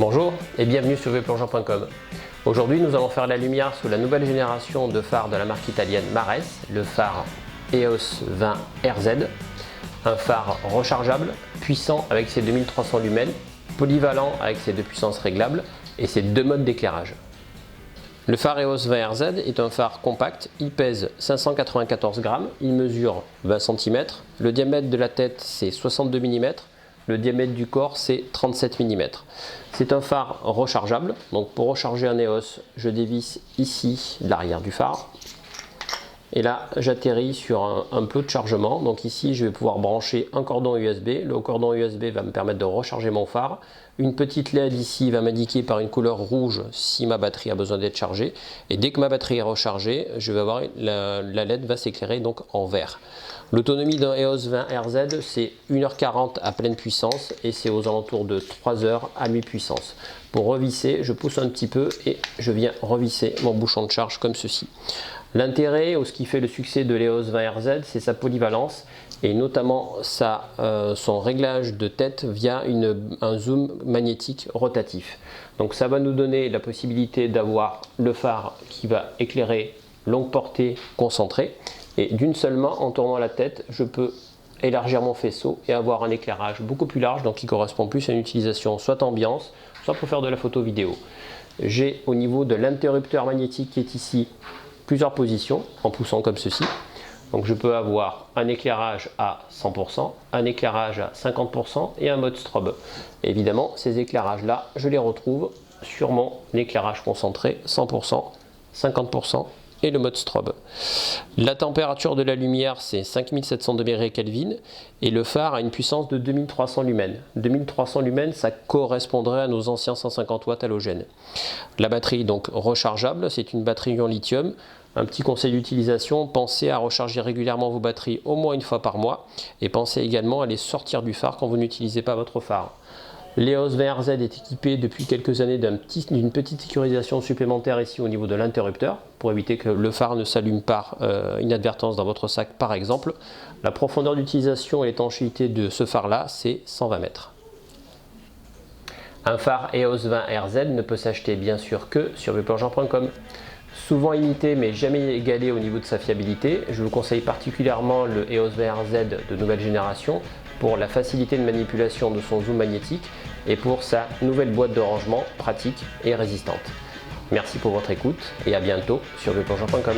Bonjour et bienvenue sur vplongeant.com. Aujourd'hui nous allons faire la lumière sur la nouvelle génération de phares de la marque italienne Mares, le phare EOS 20 RZ. Un phare rechargeable, puissant avec ses 2300 lumens, polyvalent avec ses 2 puissances réglables et ses 2 modes d'éclairage. Le phare EOS 20 RZ est un phare compact, il pèse 594 grammes, il mesure 20 cm, le diamètre de la tête c'est 62 mm, le diamètre du corps c'est 37 mm. C'est un phare rechargeable, donc pour recharger un EOS, je dévisse ici l'arrière du phare. Et là, j'atterris sur un plot de chargement. Donc ici, je vais pouvoir brancher un cordon USB. Le cordon USB va me permettre de recharger mon phare. Une petite LED ici va m'indiquer par une couleur rouge si ma batterie a besoin d'être chargée. Et dès que ma batterie est rechargée, je vais avoir la LED va s'éclairer donc en vert. L'autonomie d'un EOS 20 RZ, c'est 1h40 à pleine puissance et c'est aux alentours de 3h à mi-puissance. Pour revisser, je pousse un petit peu et je viens revisser mon bouchon de charge comme ceci. L'intérêt ou ce qui fait le succès de l'EOS 20 RZ, c'est sa polyvalence et notamment son réglage de tête via un zoom magnétique rotatif. Donc ça va nous donner la possibilité d'avoir le phare qui va éclairer longue portée concentrée et d'une seule main en tournant la tête, je peux élargir mon faisceau et avoir un éclairage beaucoup plus large, donc qui correspond plus à une utilisation soit ambiance, soit pour faire de la photo vidéo. J'ai au niveau de l'interrupteur magnétique qui est ici plusieurs positions en poussant comme ceci. Donc je peux avoir un éclairage à 100%, un éclairage à 50% et un mode strobe. Et évidemment, ces éclairages là, je les retrouve sur mon éclairage concentré 100%, 50% et le mode strobe. La température de la lumière c'est 5700 degrés Kelvin et le phare a une puissance de 2300 lumens. 2300 lumens, ça correspondrait à nos anciens 150 watts halogènes. La batterie donc rechargeable, c'est une batterie en lithium. Un petit conseil d'utilisation, pensez à recharger régulièrement vos batteries au moins une fois par mois et pensez également à les sortir du phare quand vous n'utilisez pas votre phare. L'EOS 20 RZ est équipé depuis quelques années d'une petite sécurisation supplémentaire ici au niveau de l'interrupteur pour éviter que le phare ne s'allume par inadvertance dans votre sac par exemple. La profondeur d'utilisation et l'étanchéité de ce phare là c'est 120 mètres. Un phare EOS 20 RZ ne peut s'acheter bien sûr que sur vplongeant.com. Souvent imité mais jamais égalé au niveau de sa fiabilité, je vous conseille particulièrement le EOS 20 RZ de nouvelle génération pour la facilité de manipulation de son zoom magnétique et pour sa nouvelle boîte de rangement pratique et résistante. Merci pour votre écoute et à bientôt sur vplongeant.com.